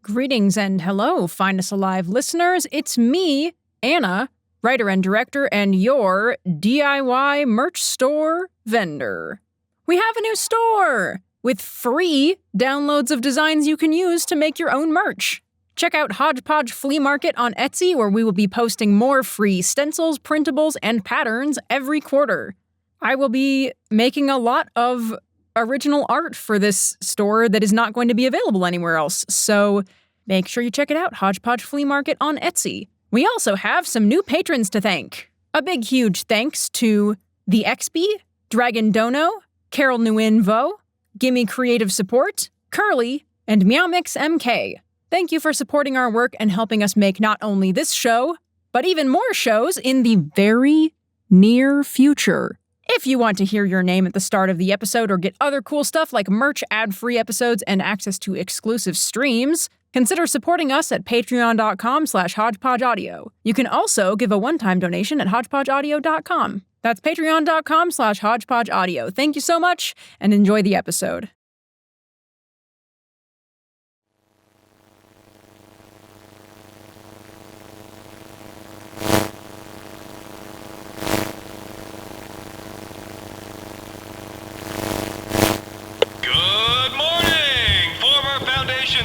Greetings and hello, Find Us Alive listeners. It's me, Anna, writer and director, and your DIY merch store vendor. We have a new store with free downloads of designs you can use to make your own merch. Check out Hodgepodge Flea Market on Etsy, where we will be posting more free stencils, printables, and patterns every quarter. I will be making a lot of original art for this store that is not going to be available anywhere else, so make sure you check it out, Hodgepodge Flea Market on Etsy. We also have some new patrons to thank. A big, huge thanks to The XB, Dragon Dono, Carol Nguyen Vo, Gimme Creative Support, Curly, and Meowmix MK. Thank you for supporting our work and helping us make not only this show, but even more shows in the very near future. If you want to hear your name at the start of the episode or get other cool stuff like merch, ad-free episodes, and access to exclusive streams, consider supporting us at patreon.com/hodgepodgeaudio. You can also give a one-time donation at hodgepodgeaudio.com. That's patreon.com/hodgepodgeaudio. Thank you so much, and enjoy the episode.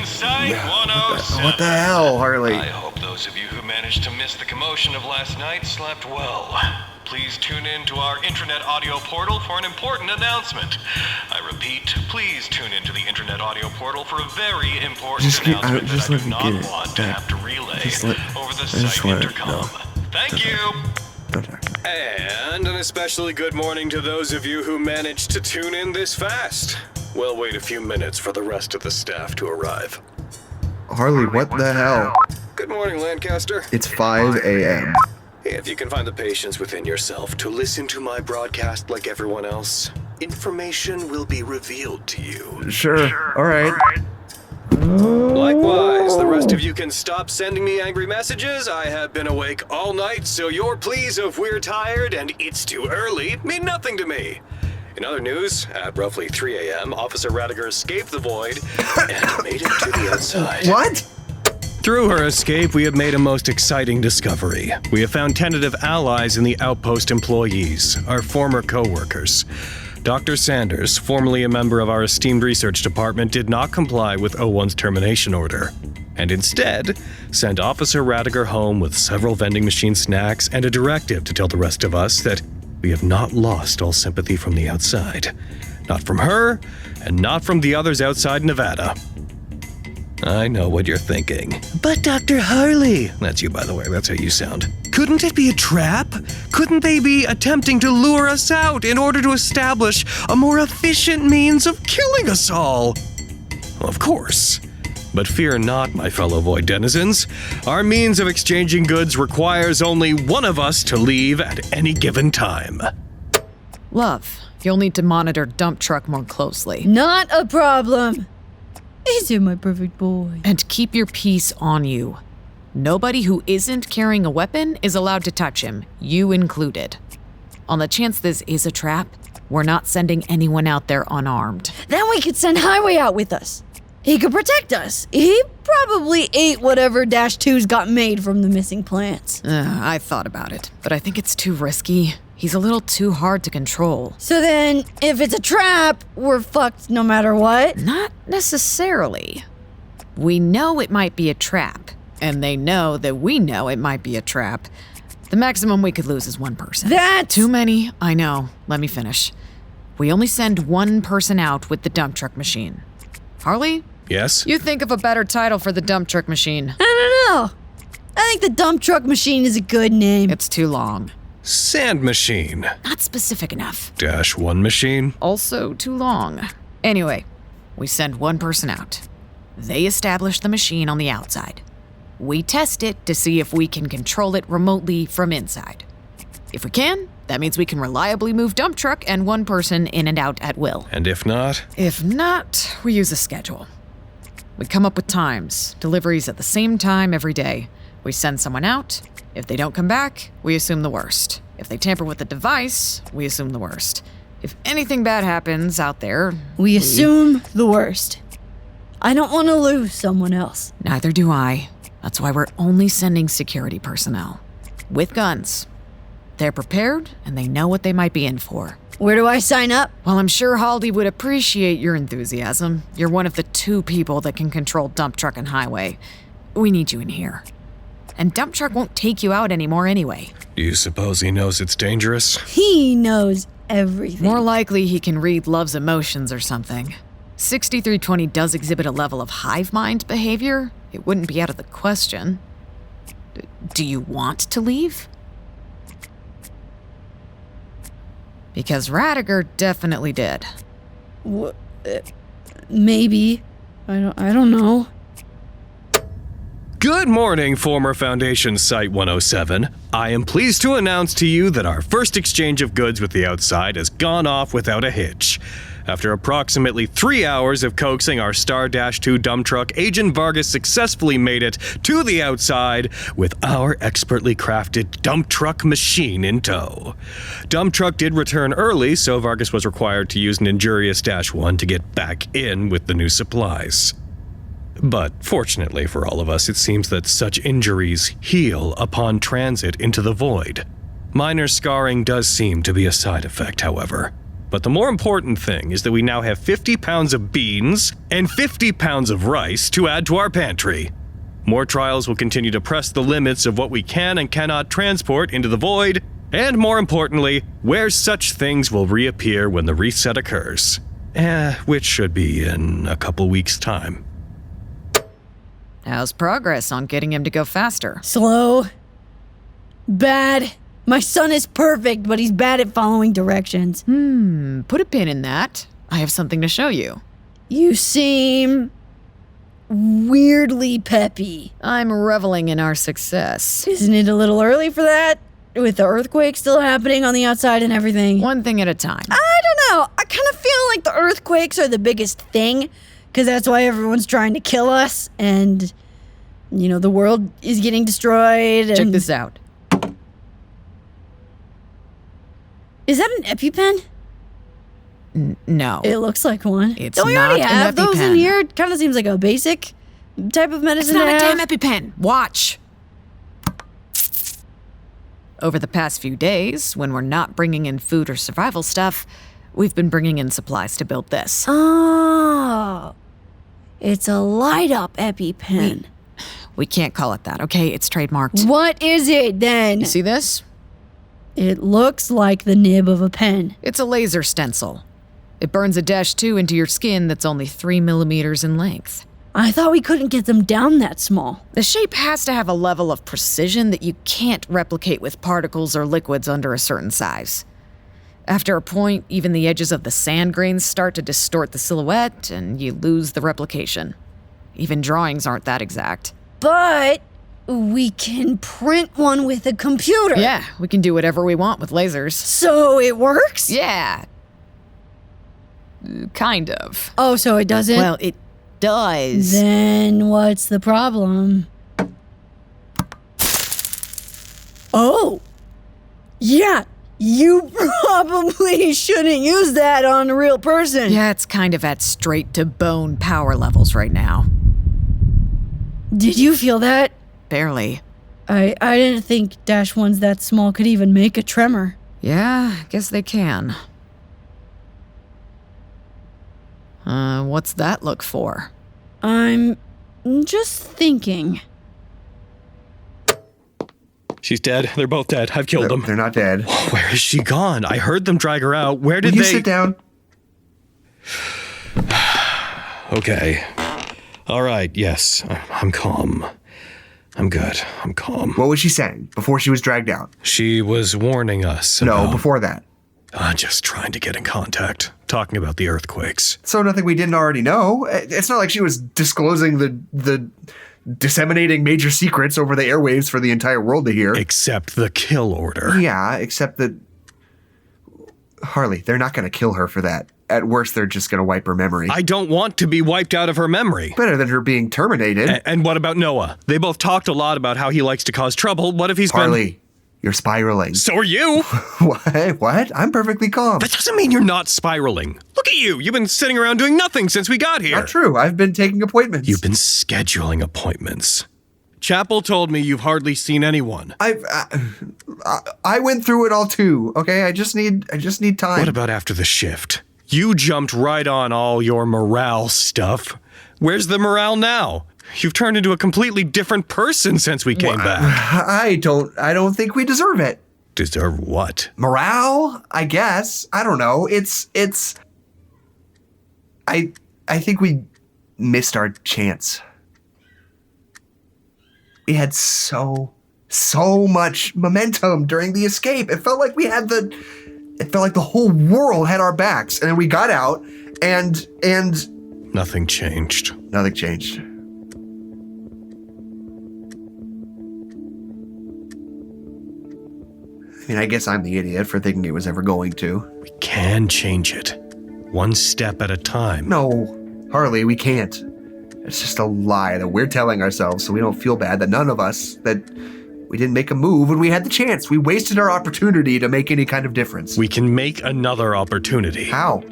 Site 107. What the hell, Harley? I hope those of you who managed to miss the commotion of last night slept well. Please tune in to our intranet audio portal for an important announcement. I repeat, please tune into the intranet audio portal for a very important announcement that I do not want to have to relay over the site intercom. Thank you. And an especially good morning to those of you who managed to tune in this fast. We'll wait a few minutes for the rest of the staff to arrive. Harley, what the hell? Good morning, Lancaster. It's 5 a.m. If you can find the patience within yourself to listen to my broadcast like everyone else, information will be revealed to you. Sure. All right. Likewise, the rest of you can stop sending me angry messages. I have been awake all night, so your pleas of "we're tired" and "it's too early" mean nothing to me. In other news, at roughly 3 a.m., Officer Raddagher escaped the void and made it to the outside. What? Through her escape, we have made a most exciting discovery. We have found tentative allies in the outpost employees, our former co-workers. Dr. Sanders, formerly a member of our esteemed research department, did not comply with O1's termination order, and instead sent Officer Raddagher home with several vending machine snacks and a directive to tell the rest of us that we have not lost all sympathy from the outside. Not from her, and not from the others outside Nevada. I know what you're thinking. But Dr. Harley, that's you by the way, that's how you sound. Couldn't it be a trap? Couldn't they be attempting to lure us out in order to establish a more efficient means of killing us all? Of course. But fear not, my fellow Void denizens. Our means of exchanging goods requires only one of us to leave at any given time. Love, you'll need to monitor dump truck more closely. Not a problem. Is it my perfect boy? And keep your piece on you. Nobody who isn't carrying a weapon is allowed to touch him, you included. On the chance this is a trap, we're not sending anyone out there unarmed. Then we could send Highway out with us. He could protect us. He probably ate whatever -2's got made from the missing plants. I thought about it, but I think it's too risky. He's a little too hard to control. So then, if it's a trap, we're fucked no matter what? Not necessarily. We know it might be a trap, and they know that we know it might be a trap. The maximum we could lose is one person. That's too many, I know. Let me finish. We only send one person out with the dump truck machine. Harley? Yes? You think of a better title for the dump truck machine. I don't know. I think the dump truck machine is a good name. It's too long. Sand machine. Not specific enough. -1 machine. Also too long. Anyway, we send one person out. They establish the machine on the outside. We test it to see if we can control it remotely from inside. If we can, that means we can reliably move dump truck and one person in and out at will. And if not? If not, we use a schedule. We come up with times, deliveries at the same time every day. We send someone out. If they don't come back, we assume the worst. If they tamper with the device, we assume the worst. If anything bad happens out there, we assume the worst. I don't want to lose someone else. Neither do I. That's why we're only sending security personnel. With guns. They're prepared, and they know what they might be in for. Where do I sign up? Well, I'm sure Harley would appreciate your enthusiasm. You're one of the 2 people that can control dump truck and highway. We need you in here. And dump truck won't take you out anymore anyway. Do you suppose he knows it's dangerous? He knows everything. More likely he can read Love's emotions or something. 6320 does exhibit a level of hive mind behavior. It wouldn't be out of the question. Do you want to leave? Because Raddagher definitely did. Maybe. I don't know. Good morning, former Foundation Site 107. I am pleased to announce to you that our first exchange of goods with the outside has gone off without a hitch. After approximately 3 hours of coaxing our Star-2 dump truck, Agent Vargas successfully made it to the outside with our expertly crafted dump truck machine in tow. Dump truck did return early, so Vargas was required to use an injurious -1 to get back in with the new supplies. But fortunately for all of us, it seems that such injuries heal upon transit into the void. Minor scarring does seem to be a side effect, however. But the more important thing is that we now have 50 pounds of beans and 50 pounds of rice to add to our pantry. More trials will continue to press the limits of what we can and cannot transport into the void, and more importantly, where such things will reappear when the reset occurs. Which should be in a couple weeks' time. How's progress on getting him to go faster? Slow. Bad. My son is perfect, but he's bad at following directions. Put a pin in that. I have something to show you. You seem weirdly peppy. I'm reveling in our success. Isn't it a little early for that? With the earthquake still happening on the outside and everything? One thing at a time. I don't know. I kind of feel like the earthquakes are the biggest thing, because that's why everyone's trying to kill us, and, you know, the world is getting destroyed. Check this out. Is that an EpiPen? No. It looks like one. It's Don't we not already an have those in EpiPen. here? It kind of seems like a basic type of medicine. It's not to a have. damn EpiPen. Watch. Over the past few days, when we're not bringing in food or survival stuff, we've been bringing in supplies to build this. Oh, it's a light-up EpiPen. We can't call it that, okay? It's trademarked. What is it then? You see this? It looks like the nib of a pen. It's a laser stencil. It burns a -2 into your skin that's only 3 millimeters in length. I thought we couldn't get them down that small. The shape has to have a level of precision that you can't replicate with particles or liquids under a certain size. After a point, even the edges of the sand grains start to distort the silhouette, and you lose the replication. Even drawings aren't that exact. But we can print one with a computer. Yeah, we can do whatever we want with lasers. So it works? Yeah. Kind of. Oh, so it doesn't? Well, it does. Then what's the problem? Oh. Yeah, you probably shouldn't use that on a real person. Yeah, it's kind of at straight-to-bone power levels right now. Did you feel that? Barely. I didn't think -1s that small could even make a tremor. Yeah, guess they can. What's that look for? I'm just thinking. She's dead. They're both dead. I've killed them. They're not dead. Where is she gone? I heard them drag her out. Where did Will you they... sit down? Okay. All right, yes. I'm calm. I'm good. I'm calm. What was she saying before she was dragged out? She was warning us No, about... before that. Just trying to get in contact. Talking about the earthquakes. So nothing we didn't already know. It's not like she was disclosing the disseminating major secrets over the airwaves for the entire world to hear. Except the kill order. Yeah, except that... Harley, they're not going to kill her for that. At worst, they're just going to wipe her memory. I don't want to be wiped out of her memory. Better than her being terminated. And what about Noah? They both talked a lot about how he likes to cause trouble. What if he's been... Harley, You're spiraling. So are you! What? I'm perfectly calm. That doesn't mean you're not spiraling. Look at you! You've been sitting around doing nothing since we got here! Not true. I've been taking appointments. You've been scheduling appointments. Chapel told me you've hardly seen anyone. I went through it all too, okay? I just need time. What about after the shift? You jumped right on all your morale stuff. Where's the morale now? You've turned into a completely different person since we came back. I don't think we deserve it. Deserve what? Morale, I guess. I don't know. I think we missed our chance. We had so much momentum during the escape. It felt like the whole world had our backs, and then we got out and Nothing changed. Nothing changed. I mean, I guess I'm the idiot for thinking it was ever going to. We can change it. One step at a time. No, Harley, we can't. It's just a lie that we're telling ourselves so we don't feel bad that none of us, that we didn't make a move when we had the chance. We wasted our opportunity to make any kind of difference. We can make another opportunity. How?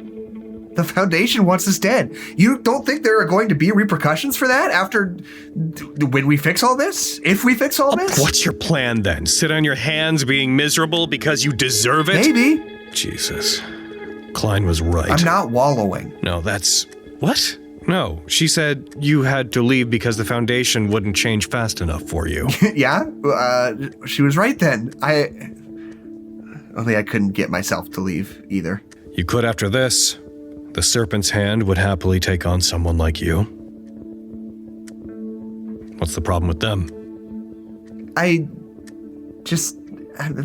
The Foundation wants us dead. You don't think there are going to be repercussions for that when we fix all this? If we fix all this? What's your plan then? Sit on your hands being miserable because you deserve it? Maybe. Jesus. Klein was right. I'm not wallowing. No, that's... What? No, she said you had to leave because the Foundation wouldn't change fast enough for you. Yeah? She was right then. Only I couldn't get myself to leave either. You could after this. The Serpent's Hand would happily take on someone like you. What's the problem with them?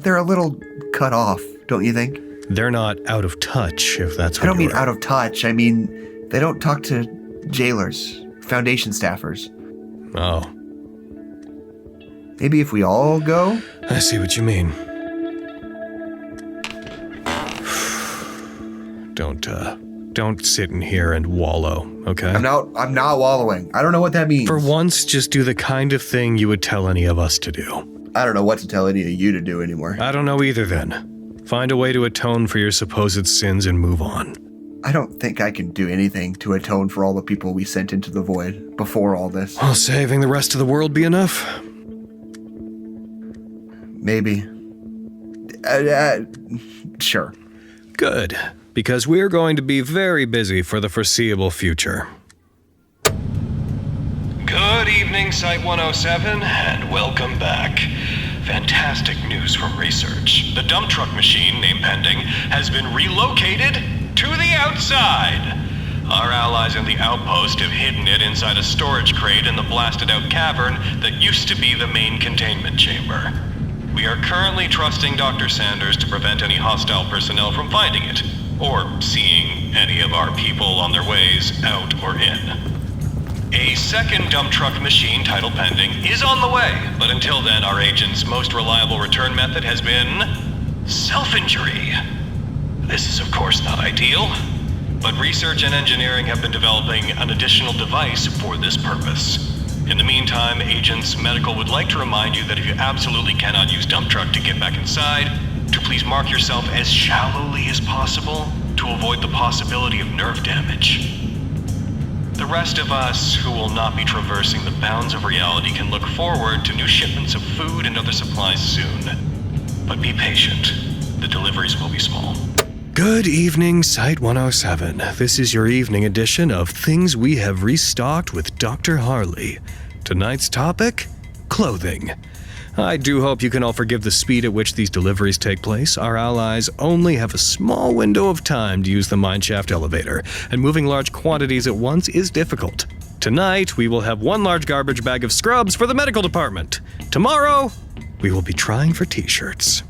They're a little cut off, don't you think? They're not out of touch, if that's what I don't mean you're... out of touch. I mean, they don't talk to jailers, Foundation staffers. Oh. Maybe if we all go? I see what you mean. Don't sit in here and wallow, okay? I'm not wallowing. I don't know what that means. For once, just do the kind of thing you would tell any of us to do. I don't know what to tell any of you to do anymore. I don't know either then. Find a way to atone for your supposed sins and move on. I don't think I can do anything to atone for all the people we sent into the void before all this. Will saving the rest of the world be enough? Maybe. Sure. Good. Because we're going to be very busy for the foreseeable future. Good evening, Site 107, and welcome back. Fantastic news from research. The dump truck machine, name pending, has been relocated to the outside. Our allies in the outpost have hidden it inside a storage crate in the blasted out cavern that used to be the main containment chamber. We are currently trusting Dr. Sanders to prevent any hostile personnel from finding it, or seeing any of our people on their ways out or in. A second dump truck machine, title pending, is on the way, but until then our agent's most reliable return method has been self-injury. This is of course not ideal, but research and engineering have been developing an additional device for this purpose. In the meantime, Agents Medical would like to remind you that if you absolutely cannot use dump truck to get back inside, to please mark yourself as shallowly as possible to avoid the possibility of nerve damage. The rest of us, who will not be traversing the bounds of reality, can look forward to new shipments of food and other supplies soon. But be patient. The deliveries will be small. Good evening, Site 107. This is your evening edition of Things We Have Restocked with Dr. Harley. Tonight's topic? Clothing. I do hope you can all forgive the speed at which these deliveries take place. Our allies only have a small window of time to use the mineshaft elevator, and moving large quantities at once is difficult. Tonight, we will have one large garbage bag of scrubs for the medical department. Tomorrow, we will be trying for t-shirts.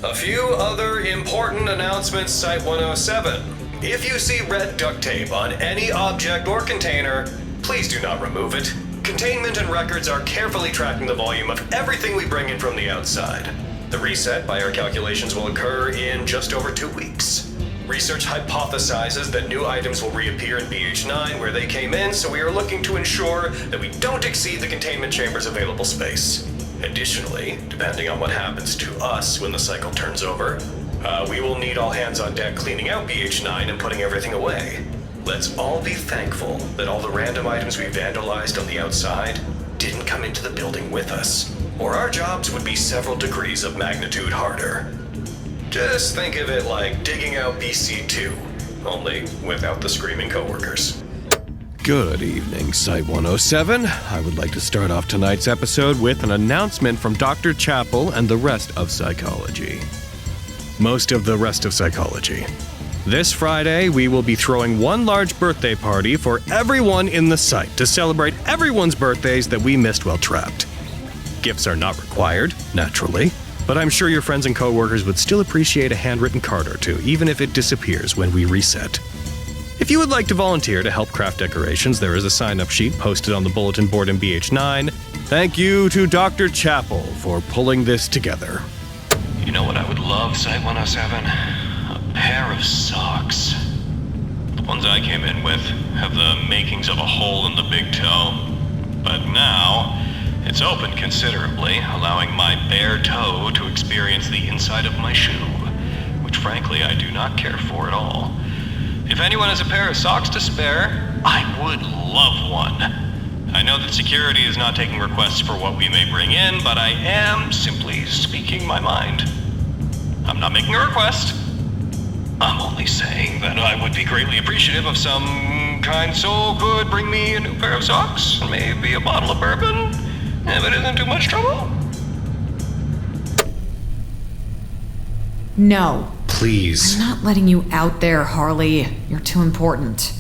A few other important announcements, Site 107. If you see red duct tape on any object or container, please do not remove it. Containment and records are carefully tracking the volume of everything we bring in from the outside. The reset, by our calculations, will occur in just over 2 weeks. Research hypothesizes that new items will reappear in BH9 where they came in, so we are looking to ensure that we don't exceed the containment chamber's available space. Additionally, depending on what happens to us when the cycle turns over, we will need all hands on deck cleaning out BH9 and putting everything away. Let's all be thankful that all the random items we vandalized on the outside didn't come into the building with us, or our jobs would be several degrees of magnitude harder. Just think of it like digging out BC2, only without the screaming coworkers. Good evening, Site 107. I would like to start off tonight's episode with an announcement from Dr. Chapel and the rest of psychology. Most of the rest of psychology. This Friday, we will be throwing one large birthday party for everyone in the site to celebrate everyone's birthdays that we missed while trapped. Gifts are not required, naturally, but I'm sure your friends and coworkers would still appreciate a handwritten card or two, even if it disappears when we reset. If you would like to volunteer to help craft decorations, there is a sign-up sheet posted on the bulletin board in BH9. Thank you to Dr. Chapel for pulling this together. You know what I would love, Site 107? A pair of socks. The ones I came in with have the makings of a hole in the big toe. But now, it's opened considerably, allowing my bare toe to experience the inside of my shoe, which frankly I do not care for at all. If anyone has a pair of socks to spare, I would love one. I know that security is not taking requests for what we may bring in, but I am simply speaking my mind. I'm not making a request. I'm only saying that I would be greatly appreciative of some kind soul could bring me a new pair of socks, maybe a bottle of bourbon, if it isn't too much trouble. No. Please. I'm not letting you out there, Harley. You're too important.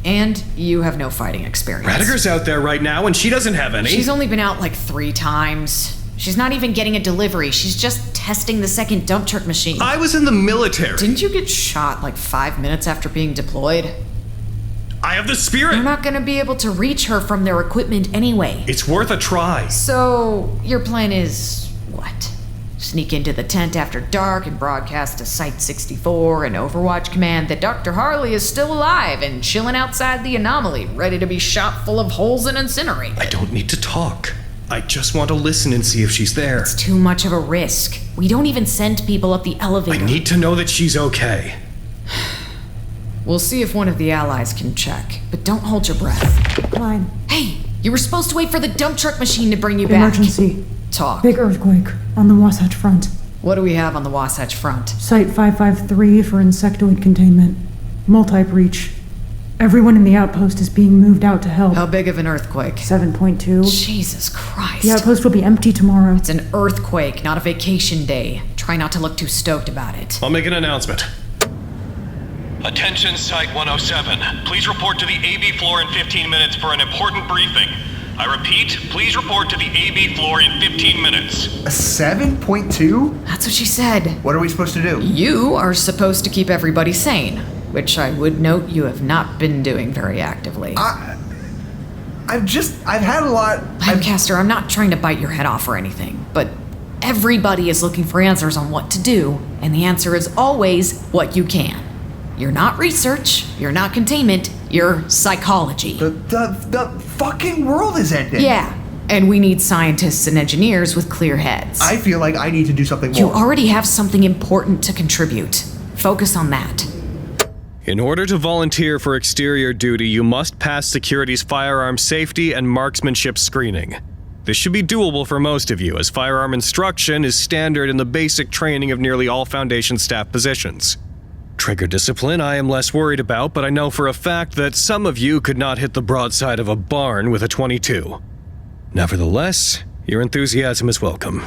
And you have no fighting experience. Raddagher's out there right now, and she doesn't have any. She's only been out like 3 times. She's not even getting a delivery. She's just testing the second dump truck machine. I was in the military. Didn't you get shot like 5 minutes after being deployed? I have the spirit. You're not gonna be able to reach her from their equipment anyway. It's worth a try. So, your plan is what? Sneak into the tent after dark and broadcast to Site 64 and Overwatch Command that Dr. Harley is still alive and chilling outside the anomaly, ready to be shot full of holes and incinerated. I don't need to talk. I just want to listen and see if she's there. It's too much of a risk. We don't even send people up the elevator. I need to know that she's okay. We'll see if one of the allies can check, but don't hold your breath. Klein. Hey, you were supposed to wait for the dump truck machine to bring you back. Emergency. Talk. Big earthquake on the Wasatch Front. What do we have on the Wasatch Front? Site 553 for insectoid containment. Multi-breach. Everyone in the outpost is being moved out to help. How big of an earthquake? 7.2. Jesus Christ. The outpost will be empty tomorrow. It's an earthquake, not a vacation day. Try not to look too stoked about it. I'll make an announcement. Attention Site 107. Please report to the AB floor in 15 minutes for an important briefing. I repeat, please report to the AB floor in 15 minutes. A 7.2? That's what she said. What are we supposed to do? You are supposed to keep everybody sane, which I would note you have not been doing very actively. I've had a lot. Lancaster, I'm not trying to bite your head off or anything, but everybody is looking for answers on what to do, and the answer is always what you can. You're not research, you're not containment, you're psychology. The fucking world is ending. Yeah, and we need scientists and engineers with clear heads. I feel like I need to do something more. You already have something important to contribute. Focus on that. In order to volunteer for exterior duty, you must pass security's firearm safety and marksmanship screening. This should be doable for most of you, as firearm instruction is standard in the basic training of nearly all Foundation staff positions. Trigger discipline I am less worried about, but I know for a fact that some of you could not hit the broadside of a barn with a .22. Nevertheless, your enthusiasm is welcome.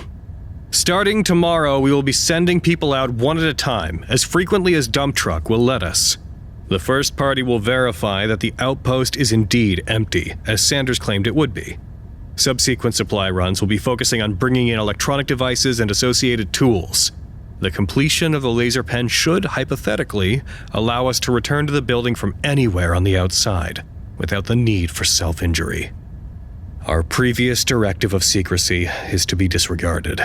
Starting tomorrow, we will be sending people out one at a time, as frequently as dump truck will let us. The first party will verify that the outpost is indeed empty, as Sanders claimed it would be. Subsequent supply runs will be focusing on bringing in electronic devices and associated tools. The completion of the laser pen should, hypothetically, allow us to return to the building from anywhere on the outside, without the need for self-injury. Our previous directive of secrecy is to be disregarded.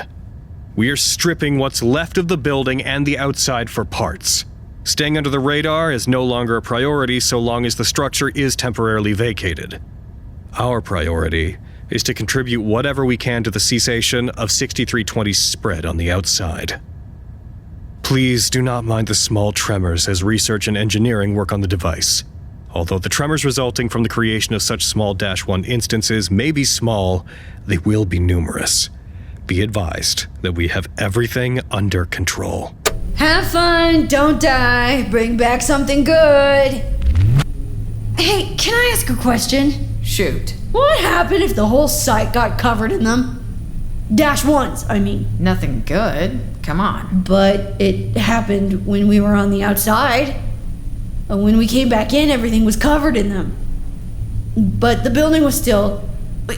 We are stripping what's left of the building and the outside for parts. Staying under the radar is no longer a priority so long as the structure is temporarily vacated. Our priority is to contribute whatever we can to the cessation of 6320's spread on the outside. Please do not mind the small tremors as research and engineering work on the device. Although the tremors resulting from the creation of such small -1 instances may be small, they will be numerous. Be advised that we have everything under control. Have fun, don't die, bring back something good. Hey, can I ask a question? Shoot. What happened if the whole site got covered in them? -1s, I mean. Nothing good. Come on. But it happened when we were on the outside. And when we came back in, everything was covered in them. But the building was still,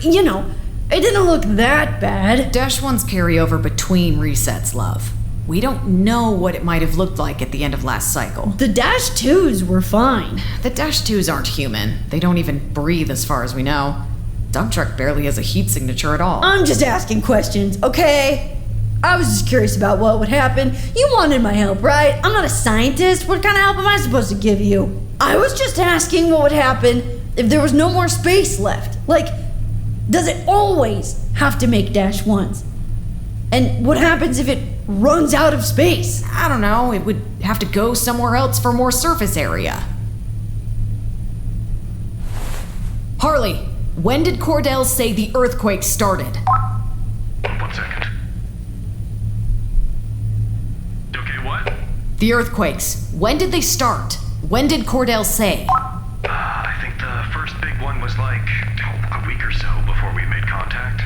you know, it didn't look that bad. -1s carry over between resets, love. We don't know what it might have looked like at the end of last cycle. The -2s were fine. The -2s aren't human. They don't even breathe as far as we know. Dump truck barely has a heat signature at all. I'm just asking questions, okay? I was just curious about what would happen. You wanted my help, right? I'm not a scientist. What kind of help am I supposed to give you? I was just asking what would happen if there was no more space left. Like, does it always have to make -1s? And what happens if it runs out of space? I don't know. It would have to go somewhere else for more surface area. Harley, when did Cordell say the earthquake started? 1 second. Okay, what? The earthquakes. When did they start? When did Cordell say? I think the first big one was like a week or so before we made contact.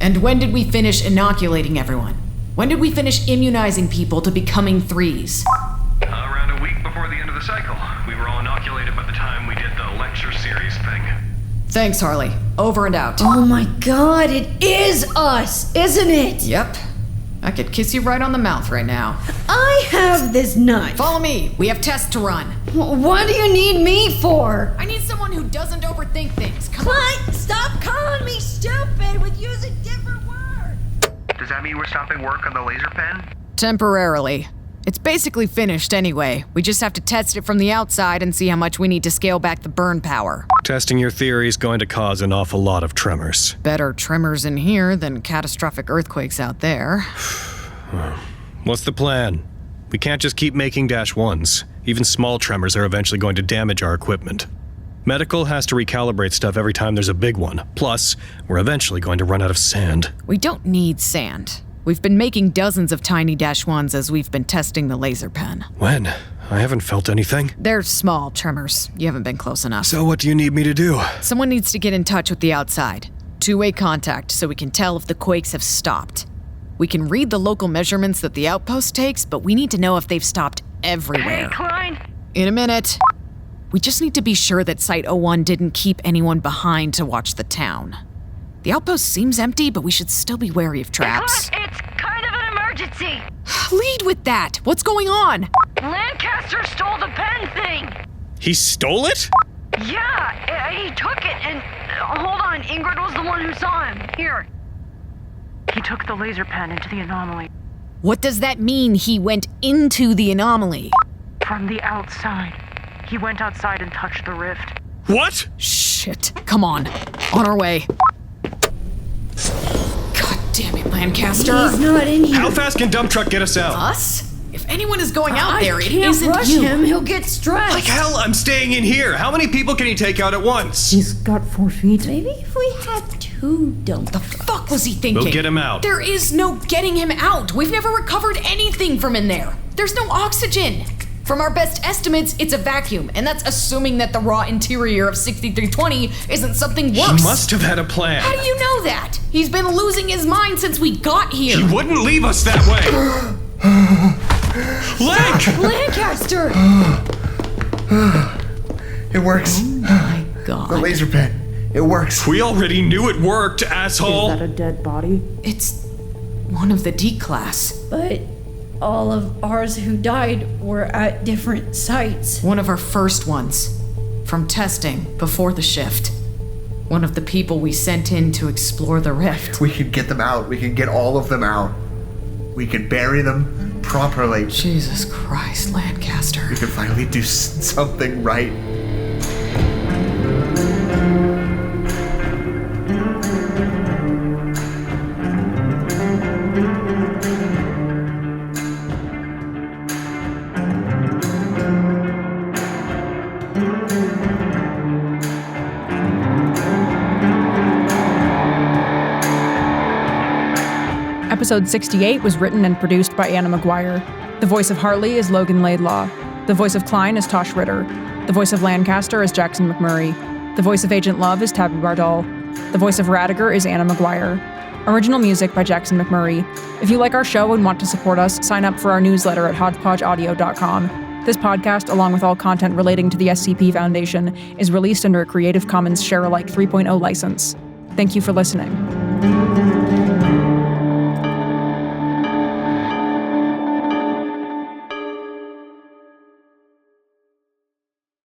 And when did we finish inoculating everyone? When did we finish immunizing people to becoming 3s? Around a week before the end of the cycle. We were all inoculated by the time we did the lecture series thing. Thanks, Harley. Over and out. Oh my god, it is us, isn't it? Yep. I could kiss you right on the mouth right now. I have this knife. Follow me. We have tests to run. What do you need me for? I need someone who doesn't overthink things. Come Klein, stop calling me stupid with using different words. Does that mean we're stopping work on the laser pen? Temporarily. It's basically finished anyway. We just have to test it from the outside and see how much we need to scale back the burn power. Testing your theory is going to cause an awful lot of tremors. Better tremors in here than catastrophic earthquakes out there. What's the plan? We can't just keep making -1s. Even small tremors are eventually going to damage our equipment. Medical has to recalibrate stuff every time there's a big one. Plus, we're eventually going to run out of sand. We don't need sand. We've been making dozens of tiny -1s as we've been testing the laser pen. When? I haven't felt anything. They're small tremors. You haven't been close enough. So what do you need me to do? Someone needs to get in touch with the outside. Two-way contact so we can tell if the quakes have stopped. We can read the local measurements that the outpost takes, but we need to know if they've stopped everywhere. Hey, Klein! In a minute. We just need to be sure that Site 01 didn't keep anyone behind to watch the town. The outpost seems empty, but we should still be wary of traps. Klein, it's kind of an emergency! Lead with that! What's going on? Lancaster stole the pen thing! He stole it? Yeah, he took it and... hold on, Ingrid was the one who saw him. Here. He took the laser pen into the anomaly. What does that mean, he went into the anomaly? From the outside. He went outside and touched the rift. What? Shit. Come on. On our way. God damn it, Lancaster. He's not in here. How fast can dump truck get us out? Us? If anyone is going out there, it I can't isn't rush you. him. He'll get stressed. Like hell, I'm staying in here. How many people can he take out at once? He's got 4 feet. Maybe if we had 2 dump The fuck was he thinking? We'll get him out. There is no getting him out. We've never recovered anything from in there. There's no oxygen. From our best estimates, it's a vacuum, and that's assuming that the raw interior of 6320 isn't something worse. He must have had a plan. How do you know that? He's been losing his mind since we got here. He wouldn't leave us that way. Lank! Lancaster! It works. Oh my God. The laser pen. It works. We already knew it worked, Is asshole. that a dead body? It's one of the D class. But all of ours who died were at different sites. One of our first ones. From testing before the shift. One of the people we sent in to explore the rift. We can get them out. We can get all of them out. We can bury them properly. Jesus Christ, Lancaster. We can finally do something right. Episode 68 was written and produced by Anna Maguire. The voice of Harley is Logan Laidlaw. The voice of Klein is Taschia Ritter. The voice of Lancaster is Jackson McMurray. The voice of Agent Love is Tabitha Bardall. The voice of Raddagher is Anna Maguire. Original music by Jackson McMurray. If you like our show and want to support us, sign up for our newsletter at hodgepodgeaudio.com. This podcast, along with all content relating to the SCP Foundation, is released under a Creative Commons Share-alike 3.0 license. Thank you for listening.